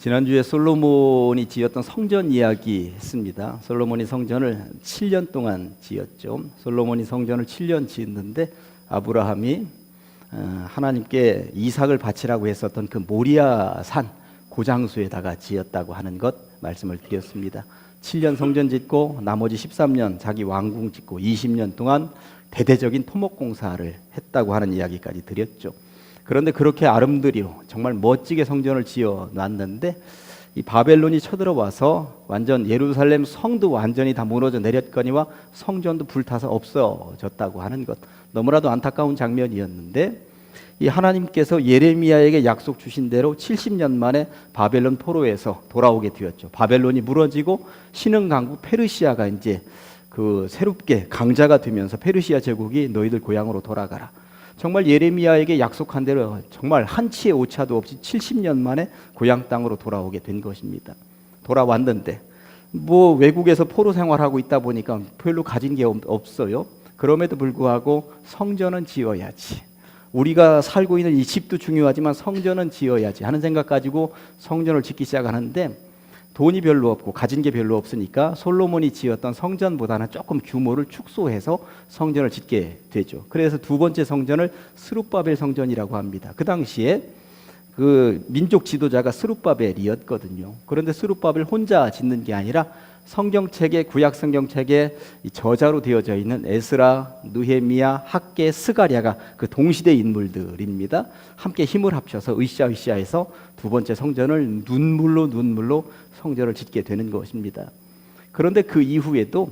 지난주에 솔로몬이 지었던 성전 이야기 했습니다. 솔로몬이 성전을 7년 동안 지었죠. 솔로몬이 성전을 7년 지었는데 아브라함이 하나님께 이삭을 바치라고 했었던 그 모리아 산 고장소에다가 지었다고 하는 것 말씀을 드렸습니다. 7년 성전 짓고 나머지 13년 자기 왕궁 짓고 20년 동안 대대적인 토목공사를 했다고 하는 이야기까지 드렸죠. 그런데 그렇게 아름드리고 정말 멋지게 성전을 지어 놨는데 이 바벨론이 쳐들어와서 완전 예루살렘 성도 완전히 다 무너져 내렸거니와 성전도 불타서 없어졌다고 하는 것, 너무나도 안타까운 장면이었는데 이 하나님께서 예레미야에게 약속 주신 대로 70년 만에 바벨론 포로에서 돌아오게 되었죠. 바벨론이 무너지고 신흥 강국 페르시아가 이제 그 새롭게 강자가 되면서 페르시아 제국이 너희들 고향으로 돌아가라. 정말 예레미야에게 약속한 대로 정말 한치의 오차도 없이 70년 만에 고향 땅으로 돌아오게 된 것입니다. 돌아왔는데 뭐 외국에서 포로 생활하고 있다 보니까 별로 가진 게 없어요. 그럼에도 불구하고 성전은 지어야지, 우리가 살고 있는 이 집도 중요하지만 성전은 지어야지 하는 생각 가지고 성전을 짓기 시작하는데 돈이 별로 없고 가진 게 별로 없으니까 솔로몬이 지었던 성전보다는 조금 규모를 축소해서 성전을 짓게 되죠. 그래서 두 번째 성전을 스룹바벨 성전이라고 합니다. 그 당시에 그 민족 지도자가 스룹바벨이었거든요. 그런데 스룹바벨 혼자 짓는 게 아니라 성경책에, 구약 성경책에 저자로 되어져 있는 에스라, 느헤미야, 학개, 스가랴가 그 동시대 인물들입니다. 함께 힘을 합쳐서 으쌰으쌰해서 두 번째 성전을 눈물로 성전을 짓게 되는 것입니다. 그런데 그 이후에도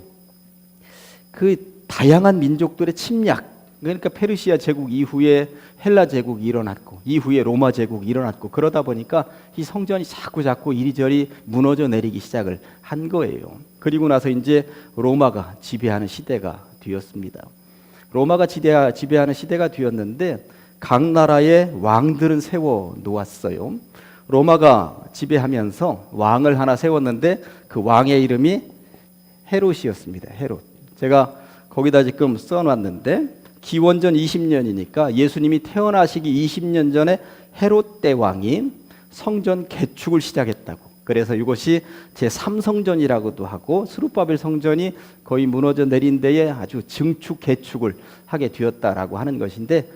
그 다양한 민족들의 침략, 그러니까 페르시아 제국 이후에 헬라 제국이 일어났고 이후에 로마 제국이 일어났고 그러다 보니까 이 성전이 자꾸 이리저리 무너져 내리기 시작을 한 거예요. 그리고 나서 이제 로마가 지배하는 시대가 되었습니다. 로마가 지배하는 시대가 되었는데 각 나라의 왕들은 세워 놓았어요. 로마가 지배하면서 왕을 하나 세웠는데 그 왕의 이름이 헤롯이었습니다. 헤롯. 제가 거기다 지금 써놨는데 기원전 20년이니까 예수님이 태어나시기 20년 전에 헤롯 대왕이 성전 개축을 시작했다고. 그래서 이것이 제3성전이라고도 하고 스룹바벨 성전이 거의 무너져 내린 데에 아주 증축 개축을 하게 되었다라고 하는 것인데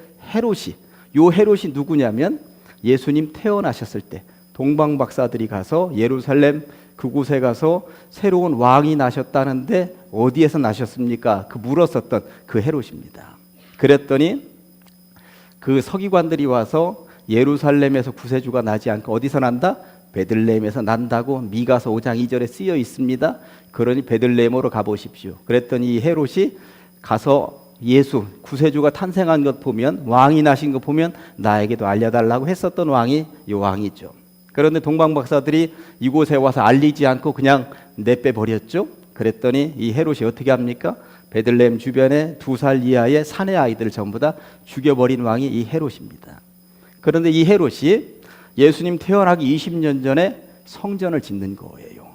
요 헤롯이 누구냐면 예수님 태어나셨을 때 동방 박사들이 가서 예루살렘 그곳에 가서 새로운 왕이 나셨다는데 어디에서 나셨습니까? 그 물었었던 그 헤롯입니다. 그랬더니 그 서기관들이 와서 예루살렘에서 구세주가 나지 않고 어디서 난다? 베들레헴에서 난다고 미가서 5장 2절에 쓰여 있습니다. 그러니 베들레헴으로 가보십시오. 그랬더니 이 헤롯이 가서 예수 구세주가 탄생한 것 보면, 왕이 나신 것 보면 나에게도 알려달라고 했었던 왕이 이 왕이죠. 그런데 동방 박사들이 이곳에 와서 알리지 않고 그냥 내빼버렸죠. 그랬더니 이 헤롯이 어떻게 합니까? 베들레헴 주변에 2살 이하의 사내 아이들을 전부 다 죽여버린 왕이 이 헤롯입니다. 그런데 이 헤롯이 예수님 태어나기 20년 전에 성전을 짓는 거예요.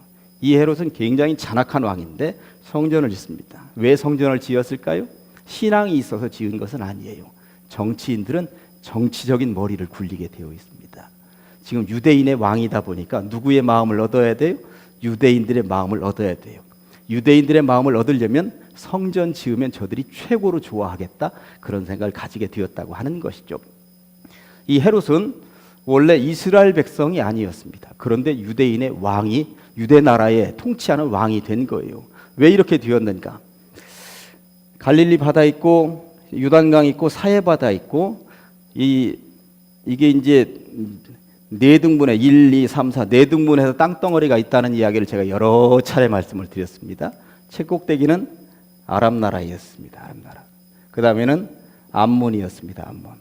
이 헤롯은 굉장히 잔악한 왕인데 성전을 짓습니다. 왜 성전을 지었을까요? 신앙이 있어서 지은 것은 아니에요. 정치인들은 정치적인 머리를 굴리게 되어 있습니다. 지금 유대인의 왕이다 보니까 누구의 마음을 얻어야 돼요? 유대인들의 마음을 얻어야 돼요. 유대인들의 마음을 얻으려면 성전 지으면 저들이 최고로 좋아하겠다, 그런 생각을 가지게 되었다고 하는 것이죠. 이 헤롯은 원래 이스라엘 백성이 아니었습니다. 그런데 유대인의 왕이, 유대 나라에 통치하는 왕이 된 거예요. 왜 이렇게 되었는가? 갈릴리 바다 있고 요단강 있고 사해 바다 있고 이게 이제 네 등분에 1, 2, 3, 4 네 등분해서 땅덩어리가 있다는 이야기를 제가 여러 차례 말씀을 드렸습니다. 최꼭대기는 아람 나라였습니다. 아람 나라. 그 다음에는 암몬이었습니다. 암몬.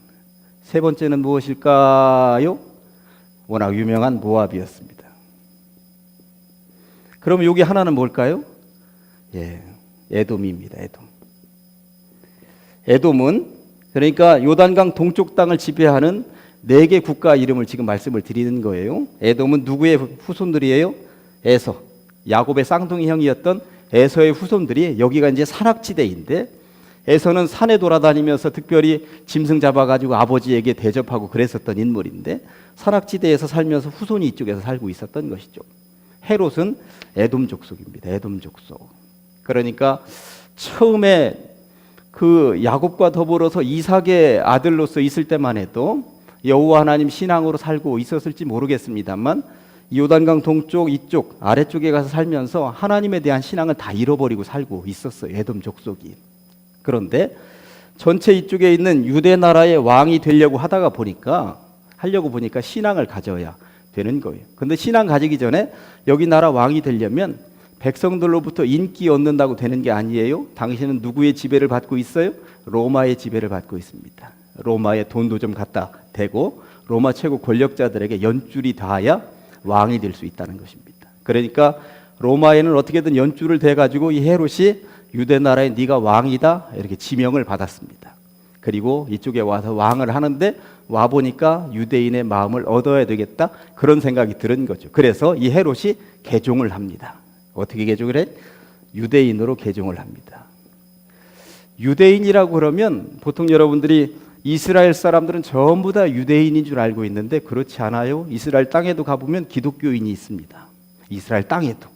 세 번째는 무엇일까요? 워낙 유명한 모압이었습니다. 그럼 여기 하나는 뭘까요? 에돔입니다. 에돔은 그러니까 요단강 동쪽 땅을 지배하는 4개 국가 이름을 지금 말씀을 드리는 거예요. 에돔은 누구의 후손들이에요? 에서, 야곱의 쌍둥이 형이었던 에서의 후손들이, 여기가 이제 산악지대인데 에서는 산에 돌아다니면서 특별히 짐승 잡아가지고 아버지에게 대접하고 그랬었던 인물인데 사락지대에서 살면서 후손이 이쪽에서 살고 있었던 것이죠. 헤롯은 에돔 족속입니다. 에돔 족속. 그러니까 처음에 그 야곱과 더불어서 이삭의 아들로서 있을 때만 해도 여호와 하나님 신앙으로 살고 있었을지 모르겠습니다만 요단강 동쪽 이쪽 아래쪽에 가서 살면서 하나님에 대한 신앙을 다 잃어버리고 살고 있었어요. 에돔 족속이. 그런데 전체 이쪽에 있는 유대 나라의 왕이 되려고 하려고 보니까 신앙을 가져야 되는 거예요. 근데 신앙 가지기 전에 여기 나라 왕이 되려면 백성들로부터 인기 얻는다고 되는 게 아니에요. 당신은 누구의 지배를 받고 있어요? 로마의 지배를 받고 있습니다. 로마에 돈도 좀 갖다 대고 로마 최고 권력자들에게 연줄이 닿아야 왕이 될 수 있다는 것입니다. 그러니까 로마에는 어떻게든 연줄을 대가지고 이 헤롯이 유대 나라의 네가 왕이다 이렇게 지명을 받았습니다. 그리고 이쪽에 와서 왕을 하는데 와 보니까 유대인의 마음을 얻어야 되겠다 그런 생각이 들은 거죠. 그래서 이 헤롯이 개종을 합니다. 어떻게 개종을 해? 유대인으로 개종을 합니다. 유대인이라고 그러면 보통 여러분들이 이스라엘 사람들은 전부 다 유대인인 줄 알고 있는데 그렇지 않아요. 이스라엘 땅에도 가보면 기독교인이 있습니다. 이스라엘 땅에도.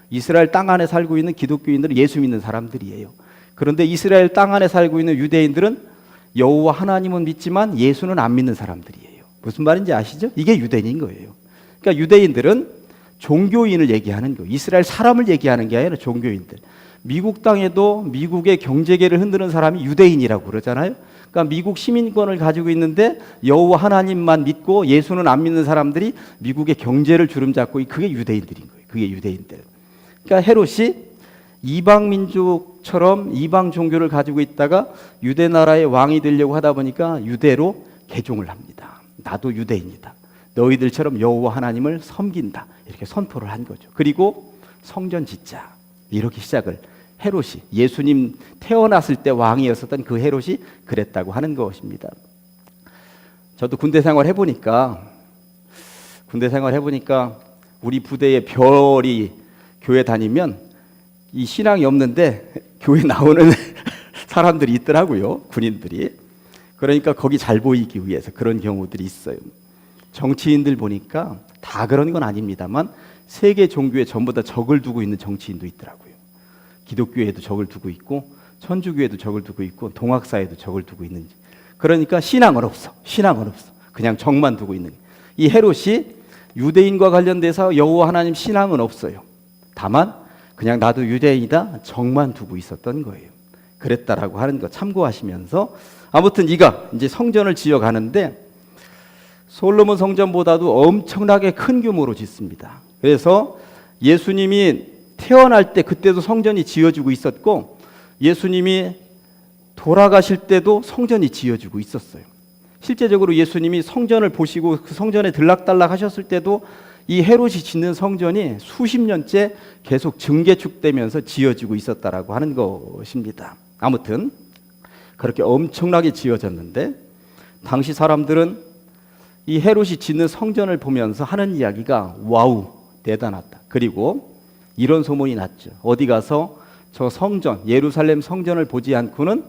이스라엘 땅 안에 살고 있는 기독교인들은 예수 믿는 사람들이에요. 그런데 이스라엘 땅 안에 살고 있는 유대인들은 여호와 하나님은 믿지만 예수는 안 믿는 사람들이에요. 무슨 말인지 아시죠? 이게 유대인인 거예요. 그러니까 유대인들은 종교인을 얘기하는 거예요. 이스라엘 사람을 얘기하는 게 아니라 종교인들. 미국 땅에도 미국의 경제계를 흔드는 사람이 유대인이라고 그러잖아요. 그러니까 미국 시민권을 가지고 있는데 여호와 하나님만 믿고 예수는 안 믿는 사람들이 미국의 경제를 주름잡고 그게 유대인들인 거예요. 그게 유대인들. 그러니까 헤롯이 이방 민족처럼 이방 종교를 가지고 있다가 유대 나라의 왕이 되려고 하다 보니까 유대로 개종을 합니다. 나도 유대인이다. 너희들처럼 여호와 하나님을 섬긴다. 이렇게 선포를 한 거죠. 그리고 성전 짓자. 이렇게 시작을 헤롯이 예수님 태어났을 때 왕이었었던 그 헤롯이 그랬다고 하는 것입니다. 저도 군대 생활 해보니까 우리 부대의 별이 교회 다니면 이 신앙이 없는데 교회 나오는 사람들이 있더라고요. 군인들이. 그러니까 거기 잘 보이기 위해서 그런 경우들이 있어요. 정치인들 보니까 다 그런 건 아닙니다만 세계 종교에 전부 다 적을 두고 있는 정치인도 있더라고요. 기독교에도 적을 두고 있고 천주교에도 적을 두고 있고 동학사에도 적을 두고 있는지. 그러니까 신앙은 없어. 그냥 적만 두고 있는. 이 헤롯이 유대인과 관련돼서 여호와 하나님 신앙은 없어요. 다만 그냥 나도 유대인이다 적만 두고 있었던 거예요. 그랬다라고 하는 거 참고하시면서 아무튼 이가 이제 성전을 지어가는데 솔로몬 성전보다도 엄청나게 큰 규모로 짓습니다. 그래서 예수님이 태어날 때 그때도 성전이 지어지고 있었고 예수님이 돌아가실 때도 성전이 지어지고 있었어요. 실제적으로 예수님이 성전을 보시고 그 성전에 들락달락 하셨을 때도 이 헤롯이 짓는 성전이 수십 년째 계속 증개축되면서 지어지고 있었다라고 하는 것입니다. 아무튼 그렇게 엄청나게 지어졌는데 당시 사람들은 이 헤롯이 짓는 성전을 보면서 하는 이야기가 와우 대단하다. 그리고 이런 소문이 났죠. 어디 가서 저 성전 예루살렘 성전을 보지 않고는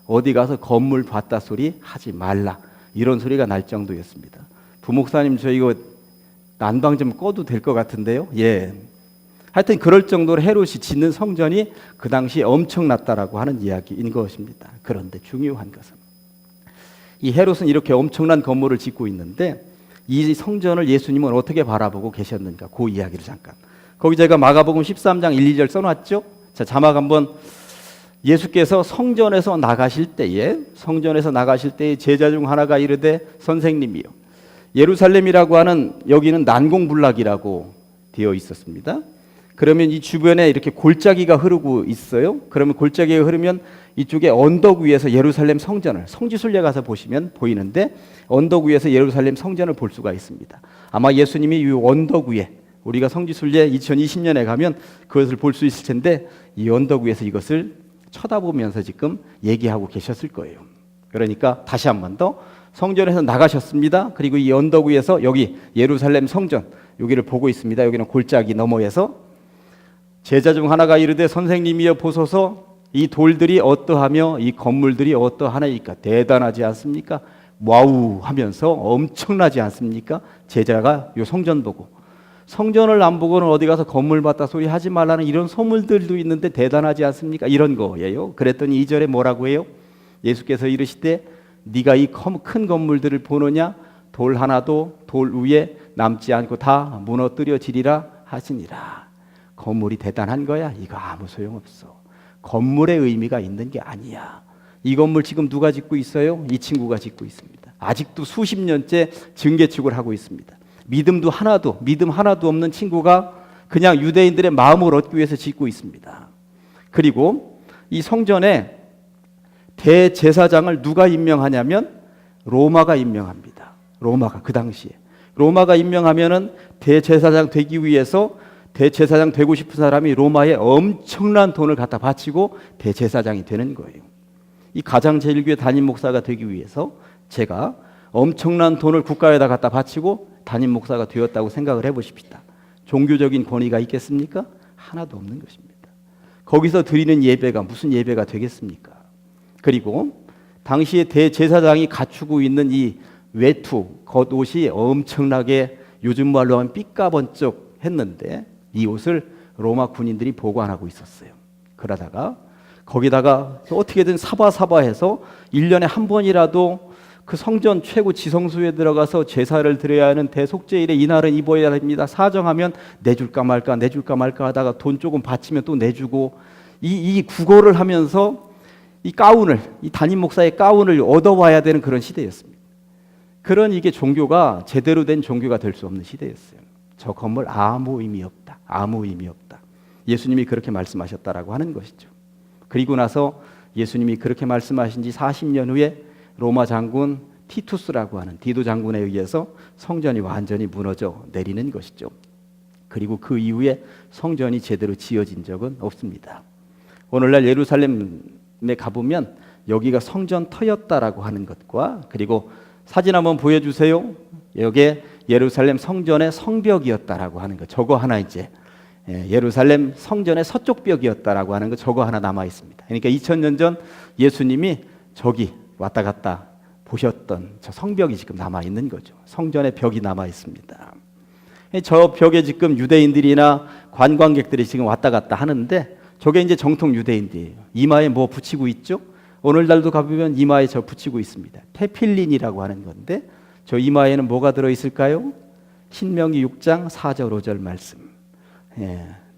어디 가서 건물 봤다 소리 하지 말라. 이런 소리가 날 정도였습니다. 부목사님 저 이거 난방 좀 꺼도 될 것 같은데요. 예. 하여튼 그럴 정도로 헤롯이 짓는 성전이 그 당시에 엄청났다라고 하는 이야기인 것입니다. 그런데 중요한 것은 이 헤롯은 이렇게 엄청난 건물을 짓고 있는데 이 성전을 예수님은 어떻게 바라보고 계셨는가 그 이야기를 잠깐. 거기 제가 마가복음 13장 1, 2절 써놨죠. 자, 자막 한번. 예수께서 성전에서 나가실 때에 제자 중 하나가 이르되 선생님이요 예루살렘이라고 하는 여기는 난공불락이라고 되어 있었습니다. 그러면 이 주변에 이렇게 골짜기가 흐르고 있어요. 그러면 골짜기가 흐르면 이쪽에 언덕 위에서 예루살렘 성전을 성지순례 가서 보시면 보이는데 언덕 위에서 예루살렘 성전을 볼 수가 있습니다. 아마 예수님이 이 언덕 위에 우리가 성지순례 2020년에 가면 그것을 볼 수 있을 텐데 이 언덕 위에서 이것을 쳐다보면서 지금 얘기하고 계셨을 거예요. 그러니까 다시 한 번 더 성전에서 나가셨습니다. 그리고 이 언덕 위에서 여기 예루살렘 성전 여기를 보고 있습니다. 여기는 골짜기 너머에서 제자 중 하나가 이르되 선생님이여 보소서 이 돌들이 어떠하며 이 건물들이 어떠하나이까? 대단하지 않습니까? 와우 하면서 엄청나지 않습니까? 제자가 요 성전 보고, 성전을 안 보고는 어디 가서 건물 봤다 소리 하지 말라는 이런 소문들도 있는데 대단하지 않습니까? 이런 거예요. 그랬더니 2절에 뭐라고 해요? 예수께서 이르시되 네가 이 큰 건물들을 보느냐? 돌 하나도 돌 위에 남지 않고 다 무너뜨려지리라 하시니라. 건물이 대단한 거야? 이거 아무 소용없어. 건물의 의미가 있는 게 아니야. 이 건물 지금 누가 짓고 있어요? 이 친구가 짓고 있습니다. 아직도 수십 년째 증개축을 하고 있습니다. 믿음 하나도 없는 친구가 그냥 유대인들의 마음을 얻기 위해서 짓고 있습니다. 그리고 이 성전에 대제사장을 누가 임명하냐면 로마가 임명합니다. 로마가 그 당시에 로마가 임명하면은 대제사장 되기 위해서 대제사장 되고 싶은 사람이 로마에 엄청난 돈을 갖다 바치고 대제사장이 되는 거예요. 이 가장제일교회 담임 목사가 되기 위해서 제가 엄청난 돈을 국가에다 갖다 바치고 담임 목사가 되었다고 생각을 해보십시다. 종교적인 권위가 있겠습니까? 하나도 없는 것입니다. 거기서 드리는 예배가 무슨 예배가 되겠습니까? 그리고 당시에 대제사장이 갖추고 있는 이 외투, 겉옷이 엄청나게 요즘 말로 하면 삐까번쩍 했는데 이 옷을 로마 군인들이 보관하고 있었어요. 그러다가 거기다가 어떻게든 사바사바해서 1년에 한 번이라도 그 성전 최고 지성소에 들어가서 제사를 드려야 하는 대속죄일에 이날은 입어야 됩니다. 사정하면 내줄까 말까 하다가 돈 조금 바치면 또 내주고 이 구걸을 하면서 이 담임 목사의 가운을 얻어와야 되는 그런 시대였습니다. 그런 이게 종교가 제대로 된 종교가 될 수 없는 시대였어요. 저 건물 아무 의미 없다. 아무 의미 없다. 예수님이 그렇게 말씀하셨다라고 하는 것이죠. 그리고 나서 예수님이 그렇게 말씀하신 지 40년 후에 로마 장군 티투스라고 하는 디도 장군에 의해서 성전이 완전히 무너져 내리는 것이죠. 그리고 그 이후에 성전이 제대로 지어진 적은 없습니다. 오늘날 예루살렘에 가보면 여기가 성전터였다라고 하는 것과 그리고 사진 한번 보여주세요. 여기에 예루살렘 성전의 성벽이었다라고 하는 것, 저거 하나 이제 예루살렘 성전의 서쪽 벽이었다라고 하는 것, 저거 하나 남아 있습니다. 그러니까 2000년 전 예수님이 저기 왔다 갔다 보셨던 저 성벽이 지금 남아 있는 거죠. 성전의 벽이 남아 있습니다. 저 벽에 지금 유대인들이나 관광객들이 지금 왔다 갔다 하는데 저게 이제 정통 유대인들이에요. 이마에 뭐 붙이고 있죠? 오늘날도 가보면 이마에 저 붙이고 있습니다. 테필린이라고 하는 건데 저 이마에는 뭐가 들어있을까요? 신명기 6장 4절 5절 말씀.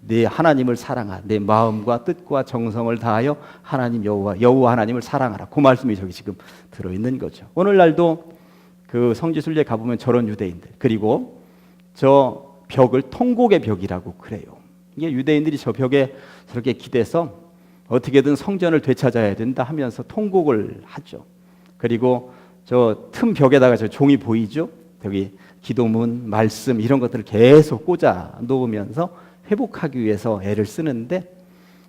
내 하나님을 사랑하라. 내 마음과 뜻과 정성을 다하여 하나님 여호와 하나님을 사랑하라. 그 말씀이 저기 지금 들어있는 거죠. 오늘날도 그 성지순례 가보면 저런 유대인들, 그리고 저 벽을 통곡의 벽이라고 그래요. 이게 유대인들이 저 벽에 저렇게 기대서 어떻게든 성전을 되찾아야 된다 하면서 통곡을 하죠. 그리고 저 틈 벽에다가 저 종이 보이죠? 여기 기도문, 말씀 이런 것들을 계속 꽂아 놓으면서 회복하기 위해서 애를 쓰는데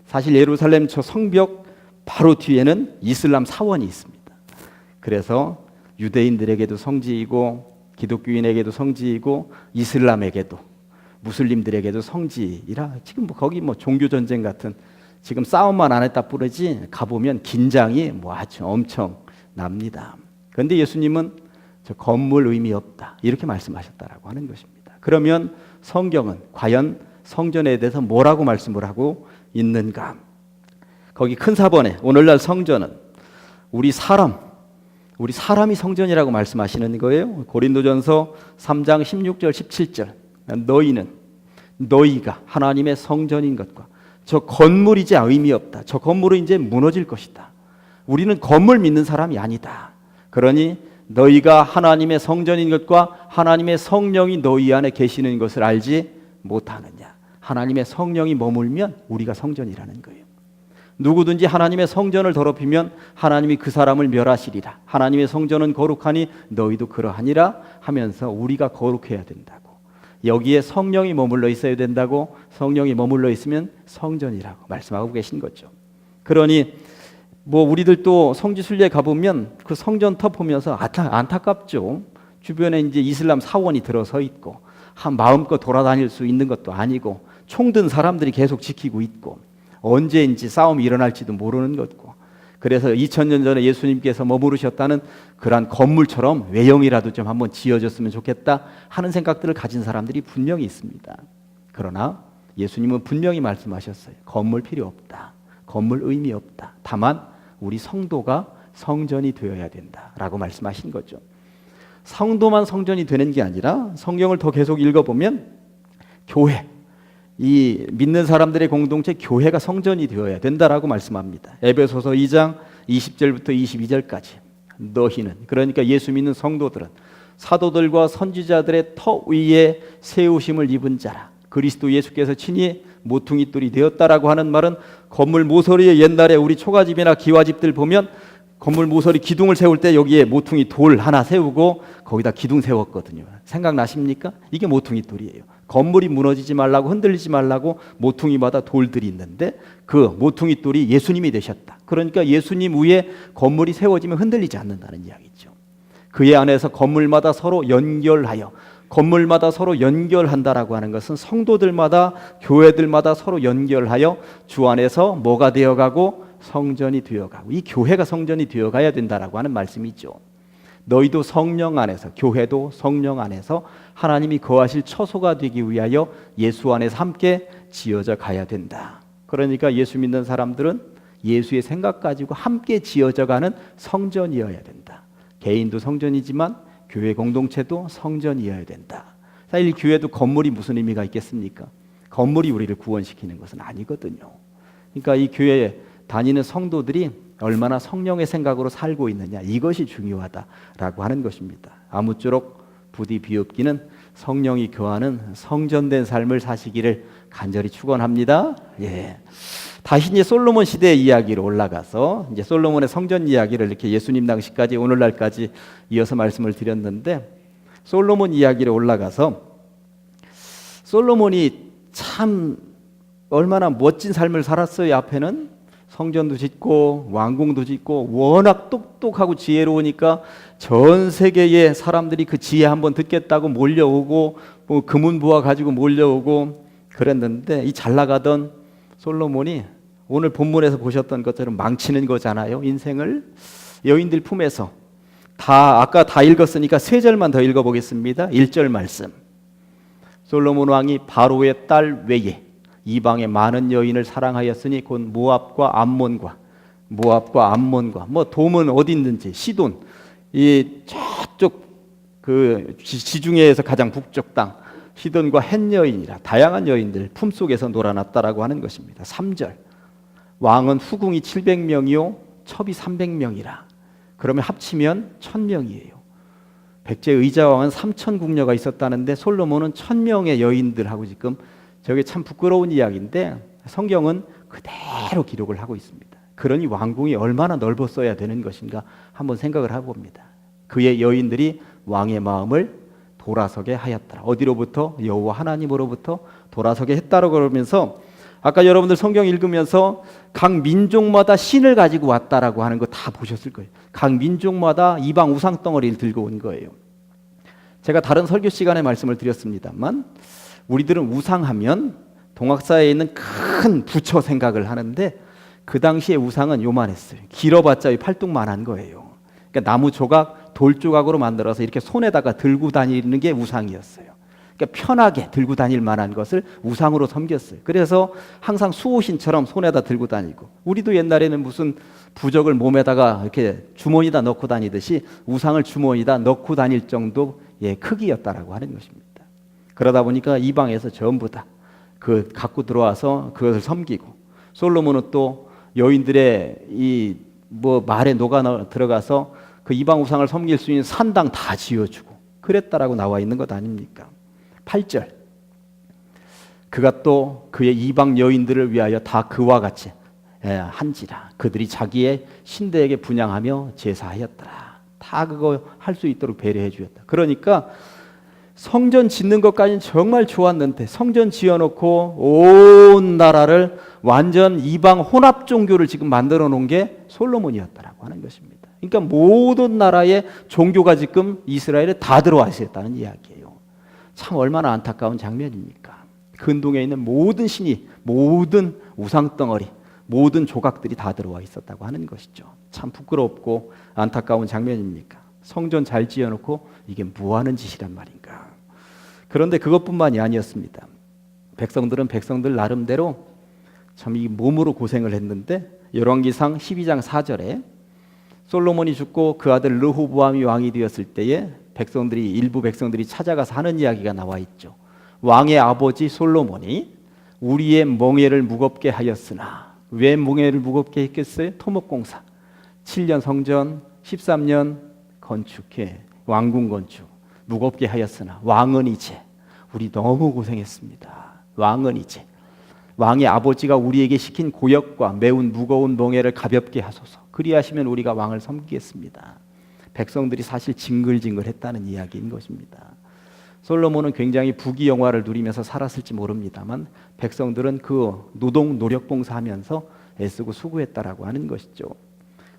사실 예루살렘 저 성벽 바로 뒤에는 이슬람 사원이 있습니다. 그래서 유대인들에게도 성지이고 기독교인에게도 성지이고 이슬람에게도 무슬림들에게도 성지이라 지금 거기 종교 전쟁 같은 지금 싸움만 안 했다 뿐이지 가보면 긴장이 아주 엄청 납니다. 그런데 예수님은 저 건물 의미 없다 이렇게 말씀하셨다라고 하는 것입니다. 그러면 성경은 과연 성전에 대해서 뭐라고 말씀을 하고 있는가? 거기 큰 사본에 오늘날 성전은 우리 사람이 성전이라고 말씀하시는 거예요. 고린도전서 3장 16절 17절 너희가 하나님의 성전인 것과 저 건물이지 의미 없다. 저 건물은 이제 무너질 것이다. 우리는 건물 믿는 사람이 아니다. 그러니 너희가 하나님의 성전인 것과 하나님의 성령이 너희 안에 계시는 것을 알지 못하느냐. 하나님의 성령이 머물면 우리가 성전이라는 거예요. 누구든지 하나님의 성전을 더럽히면 하나님이 그 사람을 멸하시리라. 하나님의 성전은 거룩하니 너희도 그러하니라 하면서 우리가 거룩해야 된다고. 여기에 성령이 머물러 있어야 된다고. 성령이 머물러 있으면 성전이라고 말씀하고 계신 거죠. 그러니 우리들도 성지순례 가보면 그 성전터 보면서 안타깝죠. 주변에 이제 이슬람 사원이 들어서 있고 마음껏 돌아다닐 수 있는 것도 아니고 총든 사람들이 계속 지키고 있고 언제인지 싸움이 일어날지도 모르는 것고, 그래서 2000년 전에 예수님께서 머무르셨다는 그러한 건물처럼 외형이라도 좀 한번 지어졌으면 좋겠다 하는 생각들을 가진 사람들이 분명히 있습니다. 그러나 예수님은 분명히 말씀하셨어요. 건물 필요 없다. 건물 의미 없다. 다만 우리 성도가 성전이 되어야 된다라고 말씀하신 거죠. 성도만 성전이 되는 게 아니라 성경을 더 계속 읽어보면 교회, 이 믿는 사람들의 공동체 교회가 성전이 되어야 된다라고 말씀합니다. 에베소서 2장 20절부터 22절까지 너희는, 그러니까 예수 믿는 성도들은 사도들과 선지자들의 터 위에 세우심을 입은 자라. 그리스도 예수께서 친히 모퉁이 돌이 되었다라고 하는 말은 건물 모서리에 옛날에 우리 초가집이나 기와집들 보면 건물 모서리 기둥을 세울 때 여기에 모퉁이 돌 하나 세우고 거기다 기둥 세웠거든요. 생각나십니까? 이게 모퉁이 돌이에요. 건물이 무너지지 말라고, 흔들리지 말라고 모퉁이마다 돌들이 있는데 그 모퉁이 돌이 예수님이 되셨다. 그러니까 예수님 위에 건물이 세워지면 흔들리지 않는다는 이야기죠. 그의 안에서 건물마다 서로 연결하여, 건물마다 서로 연결한다라고 하는 것은 성도들마다, 교회들마다 서로 연결하여 주 안에서 뭐가 되어가고 성전이 되어가고, 이 교회가 성전이 되어가야 된다라고 하는 말씀이죠. 너희도 성령 안에서, 교회도 성령 안에서 하나님이 거하실 처소가 되기 위하여 예수 안에서 함께 지어져 가야 된다. 그러니까 예수 믿는 사람들은 예수의 생각 가지고 함께 지어져 가는 성전이어야 된다. 개인도 성전이지만 교회 공동체도 성전이어야 된다. 사실 교회도 건물이 무슨 의미가 있겠습니까? 건물이 우리를 구원시키는 것은 아니거든요. 그러니까 이 교회에 다니는 성도들이 얼마나 성령의 생각으로 살고 있느냐, 이것이 중요하다라고 하는 것입니다. 아무쪼록 부디 비옵기는 성령이 거하는 성전된 삶을 사시기를 간절히 축원합니다. 예. 다시 이제 솔로몬 시대의 이야기로 올라가서 이제 솔로몬의 성전 이야기를 이렇게 예수님 당시까지 오늘날까지 이어서 말씀을 드렸는데, 솔로몬 이야기로 올라가서 솔로몬이 참 얼마나 멋진 삶을 살았어요. 앞에는 성전도 짓고 왕궁도 짓고 워낙 똑똑하고 지혜로우니까 전 세계의 사람들이 그 지혜 한번 듣겠다고 몰려오고 뭐 금은부화 가지고 몰려오고 그랬는데, 이 잘 나가던 솔로몬이 오늘 본문에서 보셨던 것처럼 망치는 거잖아요. 인생을 여인들 품에서. 아까 다 읽었으니까 3절만 더 읽어보겠습니다. 1절 말씀. 솔로몬 왕이 바로의 딸 외에 이방의 많은 여인을 사랑하였으니 곧 모압과 암몬과 뭐 돔은 어디 있는지 시돈, 이 저쪽 그 지중해에서 가장 북쪽 땅 시돈과 헷 여인이라 다양한 여인들 품속에서 놀아났다라고 하는 것입니다. 3절. 왕은 후궁이 700명이요 첩이 300명이라. 그러면 합치면 1000명이에요. 백제 의자왕은 3000궁녀가 있었다는데 솔로몬은 1000명의 여인들하고 지금, 저게 참 부끄러운 이야기인데 성경은 그대로 기록을 하고 있습니다. 그러니 왕궁이 얼마나 넓었어야 되는 것인가 한번 생각을 해봅니다. 그의 여인들이 왕의 마음을 돌아서게 하였더라. 어디로부터? 여호와 하나님으로부터 돌아서게 했다라고 그러면서, 아까 여러분들 성경 읽으면서 각 민족마다 신을 가지고 왔다라고 하는 거 다 보셨을 거예요. 각 민족마다 이방 우상 덩어리를 들고 온 거예요. 제가 다른 설교 시간에 말씀을 드렸습니다만, 우리들은 우상하면 동학사에 있는 큰 부처 생각을 하는데 그 당시에 우상은 요만했어요. 길어봤자 팔뚝만한 거예요. 그러니까 나무 조각, 돌 조각으로 만들어서 이렇게 손에다가 들고 다니는 게 우상이었어요. 그러니까 편하게 들고 다닐 만한 것을 우상으로 섬겼어요. 그래서 항상 수호신처럼 손에다 들고 다니고, 우리도 옛날에는 무슨 부적을 몸에다가 이렇게 주머니에다 넣고 다니듯이 우상을 주머니에다 넣고 다닐 정도의 크기였다라고 하는 것입니다. 그러다 보니까 이방에서 전부 다 그 갖고 들어와서 그것을 섬기고, 솔로몬은 또 여인들의 이 뭐 말에 녹아 들어가서 그 이방 우상을 섬길 수 있는 산당 다 지어주고 그랬다라고 나와 있는 것 아닙니까? 8절. 그가 또 그의 이방 여인들을 위하여 다 그와 같이 한지라. 그들이 자기의 신대에게 분향하며 제사하였더라. 다 그거 할 수 있도록 배려해 주었다. 그러니까 성전 짓는 것까지는 정말 좋았는데 성전 지어놓고 온 나라를 완전 이방 혼합 종교를 지금 만들어 놓은 게 솔로몬이었다라고 하는 것입니다. 그러니까 모든 나라의 종교가 지금 이스라엘에 다 들어와 있었다는 이야기예요. 참 얼마나 안타까운 장면입니까? 근동에 있는 모든 신이, 모든 우상덩어리, 모든 조각들이 다 들어와 있었다고 하는 것이죠. 참 부끄럽고 안타까운 장면입니까? 성전 잘 지어놓고 이게 뭐하는 짓이란 말인가. 그런데 그것뿐만이 아니었습니다. 백성들은 백성들 나름대로 참 이 몸으로 고생을 했는데 열왕기상 12장 4절에 솔로몬이 죽고 그 아들 르호보암이 왕이 되었을 때에 일부 백성들이 찾아가서 하는 이야기가 나와 있죠. 왕의 아버지 솔로몬이 우리의 멍에를 무겁게 하였으나, 왜 멍에를 무겁게 했겠어요? 토목공사 7년 성전 13년 건축해 왕궁 건축 무겁게 하였으나 왕은 이제 우리 너무 고생했습니다. 왕은 이제 왕의 아버지가 우리에게 시킨 고역과 매운 무거운 멍에를 가볍게 하소서. 그리하시면 우리가 왕을 섬기겠습니다. 백성들이 사실 징글징글했다는 이야기인 것입니다. 솔로몬은 굉장히 부귀영화를 누리면서 살았을지 모릅니다만 백성들은 그 노동 노력 봉사하면서 애쓰고 수고했다라고 하는 것이죠.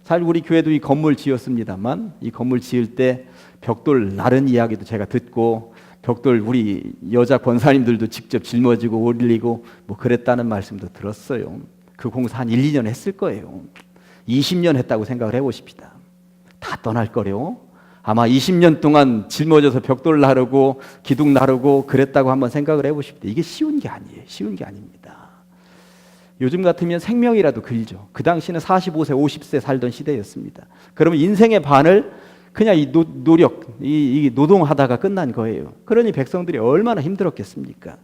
사실 우리 교회도 이 건물 지었습니다만 이 건물 지을 때 벽돌 나른 이야기도 제가 듣고 벽돌 우리 여자 권사님들도 직접 짊어지고 올리고 뭐 그랬다는 말씀도 들었어요. 그 공사 한 1, 2년 했을 거예요. 20년 했다고 생각을 해보십시다. 다 떠날 거래요. 아마 20년 동안 짊어져서 벽돌 나르고 기둥 나르고 그랬다고 한번 생각을 해보십시다. 이게 쉬운 게 아니에요. 쉬운 게 아닙니다. 요즘 같으면 생명이라도 길죠. 그 당시는 45세, 50세 살던 시대였습니다. 그러면 인생의 반을 그냥 이 노력, 이 노동하다가 끝난 거예요. 그러니 백성들이 얼마나 힘들었겠습니까?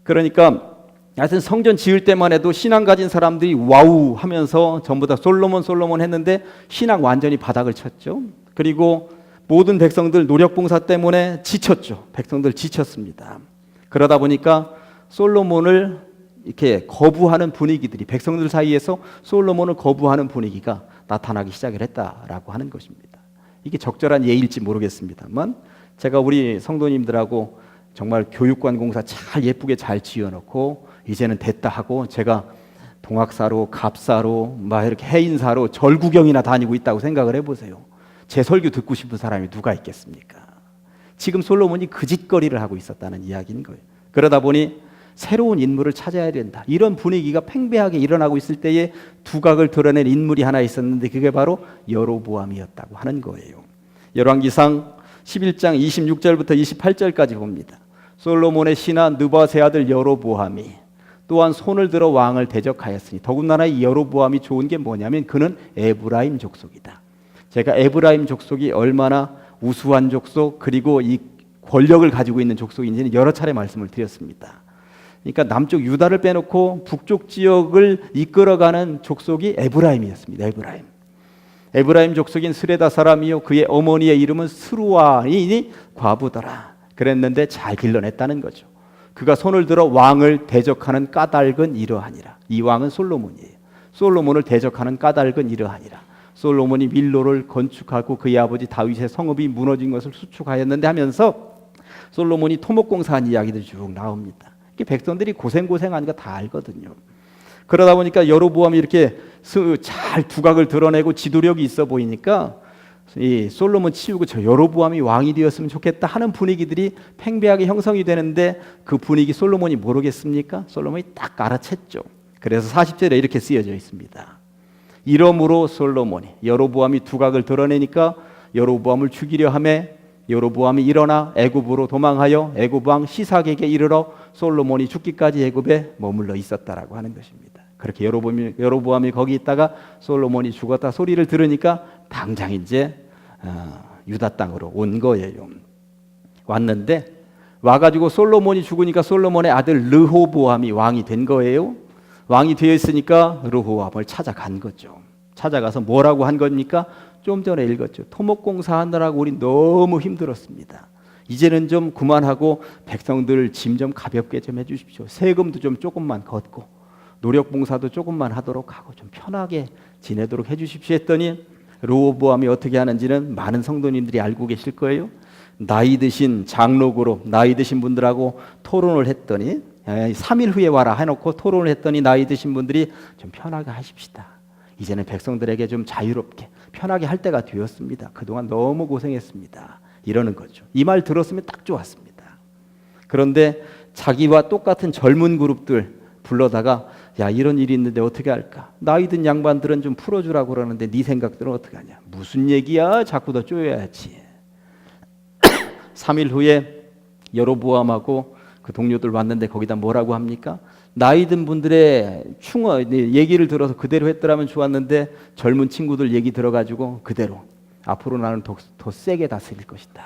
그러니까 하여튼 성전 지을 때만 해도 신앙 가진 사람들이 와우 하면서 전부 다 솔로몬 했는데 신앙 완전히 바닥을 쳤죠. 그리고 모든 백성들 노력 봉사 때문에 지쳤죠. 백성들 지쳤습니다. 그러다 보니까 솔로몬을 이렇게 거부하는 분위기들이 백성들 사이에서 솔로몬을 거부하는 분위기가 나타나기 시작을 했다라고 하는 것입니다. 이게 적절한 예일지 모르겠습니다만 제가 우리 성도님들하고 정말 교육관 공사 잘 예쁘게 잘 지어놓고 이제는 됐다 하고 제가 동학사로 갑사로 막 이렇게 해인사로 절구경이나 다니고 있다고 생각을 해보세요. 제 설교 듣고 싶은 사람이 누가 있겠습니까? 지금 솔로몬이 그 짓거리를 하고 있었다는 이야기인 거예요. 그러다 보니 새로운 인물을 찾아야 된다. 이런 분위기가 팽배하게 일어나고 있을 때에 두각을 드러낸 인물이 하나 있었는데 그게 바로 여로보암이었다고 하는 거예요. 열왕기상 11장 26절부터 28절까지 봅니다. 솔로몬의 신하 느밧의 아들 여로보암이 또한 손을 들어 왕을 대적하였으니 더군다나 이 여로보암이 좋은 게 뭐냐면 그는 에브라임 족속이다. 제가 에브라임 족속이 얼마나 우수한 족속 그리고 이 권력을 가지고 있는 족속인지는 여러 차례 말씀을 드렸습니다. 그러니까 남쪽 유다를 빼놓고 북쪽 지역을 이끌어가는 족속이 에브라임이었습니다. 에브라임 족속인 스레다 사람이요 그의 어머니의 이름은 스루아니 과부더라. 그랬는데 잘 길러냈다는 거죠. 그가 손을 들어 왕을 대적하는 까닭은 이러하니라. 이 왕은 솔로몬이에요. 솔로몬을 대적하는 까닭은 이러하니라. 솔로몬이 밀로를 건축하고 그의 아버지 다윗의 성읍이 무너진 것을 수축하였는데 하면서 솔로몬이 토목공사한 이야기들이 쭉 나옵니다. 백성들이 고생한 거 다 알거든요. 그러다 보니까 여로보암이 이렇게 잘 두각을 드러내고 지도력이 있어 보이니까 이 솔로몬 치우고 저 여로보암이 왕이 되었으면 좋겠다 하는 분위기들이 팽배하게 형성이 되는데 그 분위기 솔로몬이 모르겠습니까? 솔로몬이 딱 알아챘죠. 그래서 40절에 이렇게 쓰여져 있습니다. 이러므로 솔로몬이 여로보암이 두각을 드러내니까 여로보암을 죽이려 하매 여로보암이 일어나 애굽으로 도망하여 애굽 왕 시삭에게 이르러 솔로몬이 죽기까지 애굽에 머물러 있었다라고 하는 것입니다. 그렇게 여로보암이 거기 있다가 솔로몬이 죽었다 소리를 들으니까 당장 이제 유다 땅으로 온 거예요. 왔는데 와가지고 솔로몬이 죽으니까 솔로몬의 아들 르호보암이 왕이 된 거예요. 왕이 되어 있으니까 르호보암을 찾아간 거죠. 찾아가서 뭐라고 한 겁니까? 좀 전에 읽었죠. 토목공사 하느라고 우리 너무 힘들었습니다. 이제는 좀 그만하고 백성들 짐 좀 가볍게 좀 해주십시오. 세금도 좀 조금만 걷고 노력봉사도 조금만 하도록 하고 좀 편하게 지내도록 해주십시오 했더니 르호보암이 어떻게 하는지는 많은 성도님들이 알고 계실 거예요. 나이 드신 장로그룹 나이 드신 분들하고 토론을 했더니 3일 후에 와라 해놓고 토론을 했더니 나이 드신 분들이 좀 편하게 하십시다. 이제는 백성들에게 좀 자유롭게 편하게 할 때가 되었습니다. 그동안 너무 고생했습니다. 이러는 거죠. 이 말 들었으면 딱 좋았습니다. 그런데 자기와 똑같은 젊은 그룹들 불러다가 야, 이런 일이 있는데 어떻게 할까? 나이 든 양반들은 좀 풀어주라고 그러는데 네 생각들은 어떻게 하냐? 무슨 얘기야? 자꾸 더 쪼여야지. 3일 후에 여로보암하고 그 동료들 왔는데 거기다 뭐라고 합니까? 나이 든 분들의 얘기를 들어서 그대로 했더라면 좋았는데 젊은 친구들 얘기 들어가지고 그대로 앞으로 나는 더 세게 다스릴 것이다.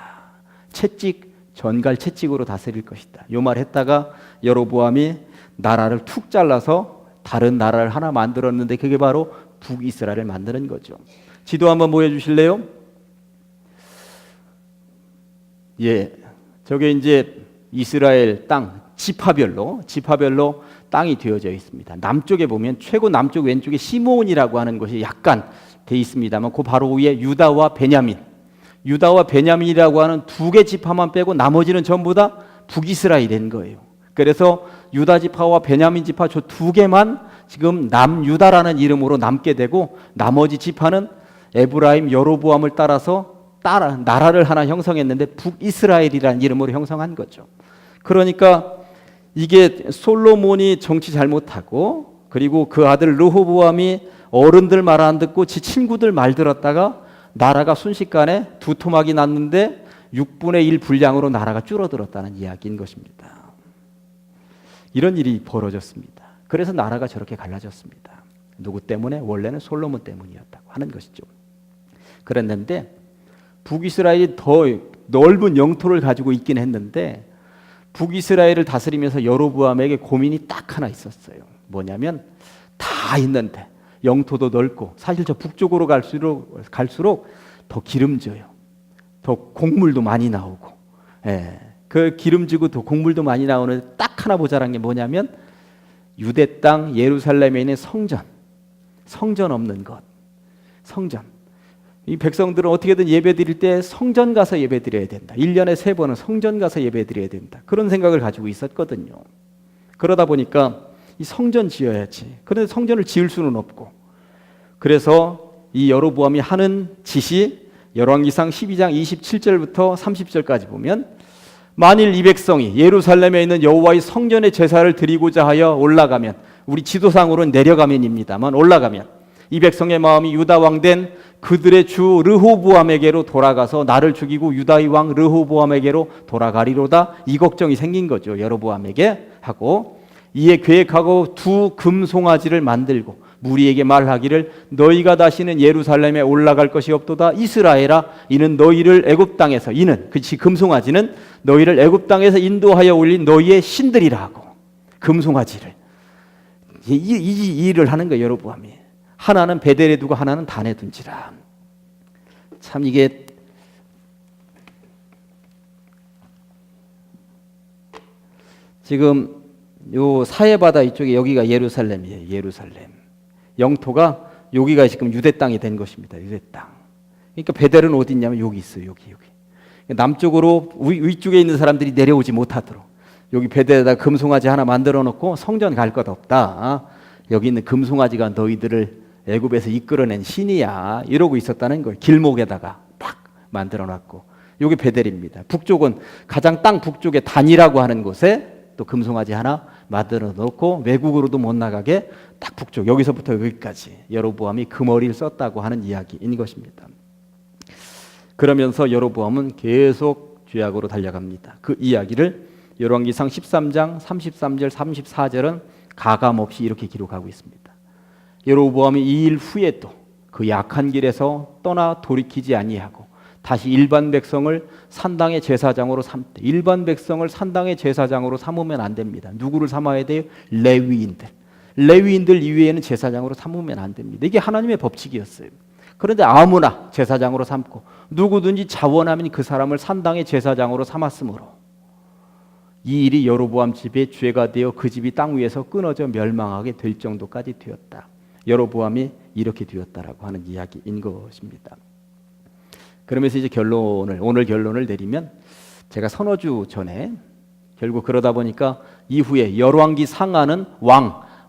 채찍, 전갈 채찍으로 다스릴 것이다. 요 말 했다가 여로보암이 나라를 툭 잘라서 다른 나라를 하나 만들었는데 그게 바로 북이스라엘을 만드는 거죠. 지도 한번 보여주실래요? 예, 저게 이제 이스라엘 땅 지파별로 땅이 되어져 있습니다. 남쪽에 보면 최고 남쪽 왼쪽에 시므온이라고 하는 것이 약간 돼 있습니다만 그 바로 위에 유다와 베냐민이라고 하는 두 개 지파만 빼고 나머지는 전부 다 북이스라엘인 거예요. 그래서 유다 지파와 베냐민 지파 저 두 개만 지금 남유다라는 이름으로 남게 되고 나머지 지파는 에브라임 여로보암을 따라서 나라를 하나 형성했는데 북이스라엘이라는 이름으로 형성한 거죠. 그러니까 이게 솔로몬이 정치 잘못하고 그리고 그 아들 르호보암이 어른들 말 안 듣고 지 친구들 말 들었다가 나라가 순식간에 두 토막이 났는데 6분의 1 분량으로 나라가 줄어들었다는 이야기인 것입니다. 이런 일이 벌어졌습니다. 그래서 나라가 저렇게 갈라졌습니다. 누구 때문에? 원래는 솔로몬 때문이었다고 하는 것이죠. 그랬는데 북이스라엘이 더 넓은 영토를 가지고 있긴 했는데 북이스라엘을 다스리면서 여로보암에게 고민이 딱 하나 있었어요. 뭐냐면 다 있는데 영토도 넓고 사실 저 북쪽으로 갈수록 더 기름져요. 더 곡물도 많이 나오고, 그 기름지고 더 곡물도 많이 나오는 딱 하나 모자란 게 뭐냐면 유대 땅 예루살렘에 있는 성전 없는 것. 성전. 이 백성들은 어떻게든 예배 드릴 때 성전 가서 예배 드려야 된다. 1년에 3번은 성전 가서 예배 드려야 된다. 그런 생각을 가지고 있었거든요. 그러다 보니까 이 성전 지어야지. 그런데 성전을 지을 수는 없고. 그래서 이 여로보암이 하는 짓이 열왕기상 12장 27절부터 30절까지 보면 만일 이 백성이 예루살렘에 있는 여호와의 성전에 제사를 드리고자 하여 올라가면 우리 지도상으로는 내려가면입니다만 올라가면 이 백성의 마음이 유다 왕 된 그들의 주 르호보암에게로 돌아가서 나를 죽이고 유다의 왕 르호보암에게로 돌아가리로다 이 걱정이 생긴 거죠. 여로보암에게 하고 이에 계획하고 두 금송아지를 만들고 무리에게 말하기를 너희가 다시는 예루살렘에 올라갈 것이 없도다. 이스라엘아 이는 너희를 애굽 땅에서 그치 금송아지는 너희를 애굽 땅에서 인도하여 올린 너희의 신들이라 하고 금송아지를 이 일을 하는 거예요. 여로보암이 하나는 베델에 두고 하나는 단에 둔지라. 참 이게 지금 요 사해바다 이쪽에 여기가 예루살렘이에요. 예루살렘 영토가 여기가 지금 유대 땅이 된 것입니다. 유대 땅. 그러니까 베델은 어디 있냐면 여기 있어요. 여기. 남쪽으로 위쪽에 있는 사람들이 내려오지 못하도록 여기 베델에다 금송아지 하나 만들어 놓고 성전 갈 것 없다. 여기 있는 금송아지가 너희들을 애굽에서 이끌어낸 신이야. 이러고 있었다는 거예요. 길목에다가 팍 만들어 놨고 여기 베델입니다. 북쪽은 가장 땅 북쪽에 단이라고 하는 곳에 또 금송아지 하나 만들어 놓고 외국으로도 못 나가게 딱 북쪽 여기서부터 여기까지 여로보암이 그 머리를 썼다고 하는 이야기인 것입니다. 그러면서 여로보암은 계속 죄악으로 달려갑니다. 그 이야기를 열왕기상 13장 33절 34절은 가감없이 이렇게 기록하고 있습니다. 여로보암이 이 일 후에도 그 약한 길에서 떠나 돌이키지 아니하고 다시 일반 백성을 산당의 제사장으로 삼되 일반 백성을 산당의 제사장으로 삼으면 안 됩니다. 누구를 삼아야 돼요? 레위인들 이외에는 제사장으로 삼으면 안 됩니다. 이게 하나님의 법칙이었어요. 그런데 아무나 제사장으로 삼고 누구든지 자원하면 그 사람을 산당의 제사장으로 삼았으므로 이 일이 여로보암 집의 죄가 되어 그 집이 땅 위에서 끊어져 멸망하게 될 정도까지 되었다. 여로보암이 이렇게 되었다라고 하는 이야기인 것입니다. 그러면서 이제 오늘 결론을 내리면 제가 서너 주 전에 결국 그러다 보니까 이후에 열왕기 상하는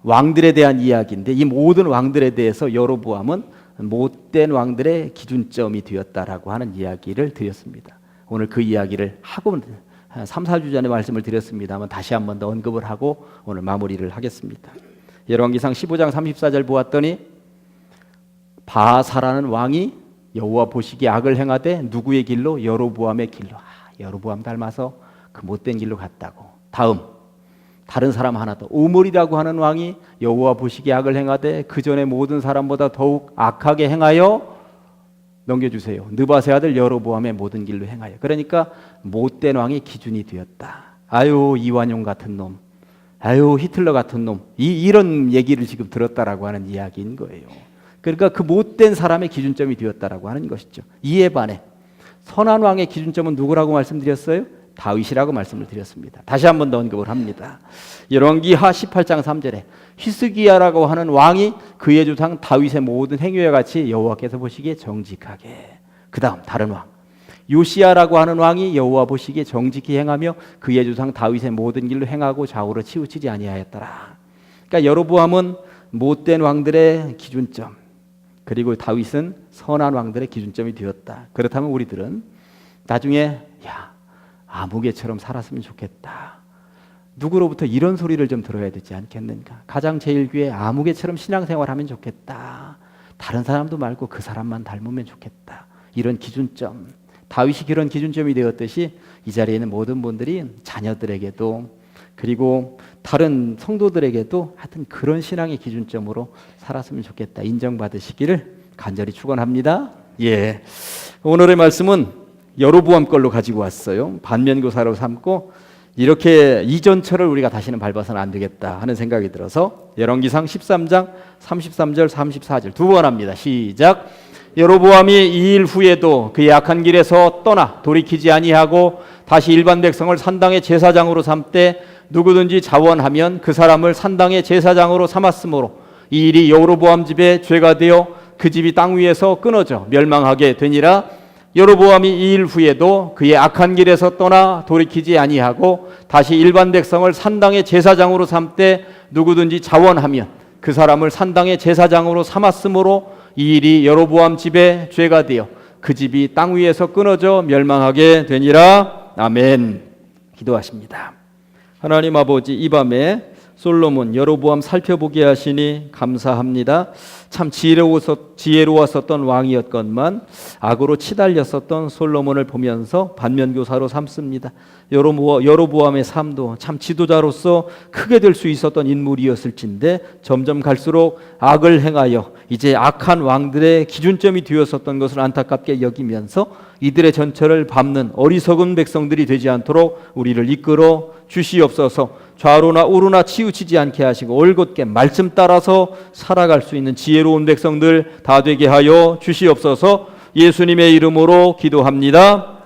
왕들에 대한 이야기인데 이 모든 왕들에 대해서 여로보암은 못된 왕들의 기준점이 되었다라고 하는 이야기를 드렸습니다. 오늘 그 이야기를 하고 한 3, 4주 전에 말씀을 드렸습니다만 다시 한 번 더 언급을 하고 오늘 마무리를 하겠습니다. 열왕기상 15장 34절 보았더니 바하사라는 왕이 여호와 보시기에 악을 행하되 누구의 길로? 여로보암의 길로. 여로보암 닮아서 그 못된 길로 갔다고. 다음 다른 사람 하나 더 오므리라고 하는 왕이 여호와 보시기에 악을 행하되 그 전에 모든 사람보다 더욱 악하게 행하여 넘겨주세요. 느바세 아들 여로보암의 모든 길로 행하여. 그러니까 못된 왕이 기준이 되었다. 아유 이완용 같은 놈, 아유 히틀러 같은 놈, 이런 얘기를 지금 들었다라고 하는 이야기인 거예요. 그러니까 그 못된 사람의 기준점이 되었다라고 하는 것이죠. 이에 반해 선한 왕의 기준점은 누구라고 말씀드렸어요? 다윗이라고 말씀을 드렸습니다. 다시 한 번 더 언급을 합니다. 열왕기하 18장 3절에 히스기야라고 하는 왕이 그의 조상 다윗의 모든 행위와 같이 여호와께서 보시기에 정직하게. 그 다음 다른 왕 요시야라고 하는 왕이 여호와 보시기에 정직히 행하며 그의 조상 다윗의 모든 길로 행하고 좌우로 치우치지 아니하였더라. 그러니까 여로보암은 못된 왕들의 기준점, 그리고 다윗은 선한 왕들의 기준점이 되었다. 그렇다면 우리들은 나중에 아무개처럼 살았으면 좋겠다. 누구로부터 이런 소리를 좀 들어야 되지 않겠는가? 가장 제일 귀에 아무개처럼 신앙생활하면 좋겠다. 다른 사람도 말고 그 사람만 닮으면 좋겠다. 이런 기준점, 다윗이 그런 기준점이 되었듯이 이 자리에 있는 모든 분들이 자녀들에게도 그리고 다른 성도들에게도 하여튼 그런 신앙의 기준점으로 살았으면 좋겠다. 인정받으시기를 간절히 축원합니다. 예, 오늘의 말씀은 여로보암 걸로 가지고 왔어요. 반면교사로 삼고 이렇게 이전처를 우리가 다시는 밟아서는 안 되겠다 하는 생각이 들어서 열왕기상 13장 33절 34절 두 번 합니다. 시작. 여로보암이 이 일 후에도 그의 악한 길에서 떠나 돌이키지 아니하고 다시 일반 백성을 산당의 제사장으로 삼되 누구든지 자원하면 그 사람을 산당의 제사장으로 삼았으므로 이 일이 여로보암 집에 죄가 되어 그 집이 땅 위에서 끊어져 멸망하게 되니라. 여로보암이 이 일 후에도 그의 악한 길에서 떠나 돌이키지 아니하고 다시 일반 백성을 산당의 제사장으로 삼되 누구든지 자원하면 그 사람을 산당의 제사장으로 삼았으므로 이 일이 여로보암 집에 죄가 되어 그 집이 땅 위에서 끊어져 멸망하게 되니라. 아멘. 기도하십니다. 하나님 아버지, 이 밤에 솔로몬 여로보암 살펴보게 하시니 감사합니다. 참 지혜로웠었던 왕이었건만 악으로 치달렸었던 솔로몬을 보면서 반면교사로 삼습니다. 여로보암의 삶도 참 지도자로서 크게 될 수 있었던 인물이었을진데 점점 갈수록 악을 행하여 이제 악한 왕들의 기준점이 되었었던 것을 안타깝게 여기면서 이들의 전철을 밟는 어리석은 백성들이 되지 않도록 우리를 이끌어 주시옵소서. 좌로나 우로나 치우치지 않게 하시고 올곧게 말씀 따라서 살아갈 수 있는 지혜로운 백성들 다 되게 하여 주시옵소서. 예수님의 이름으로 기도합니다.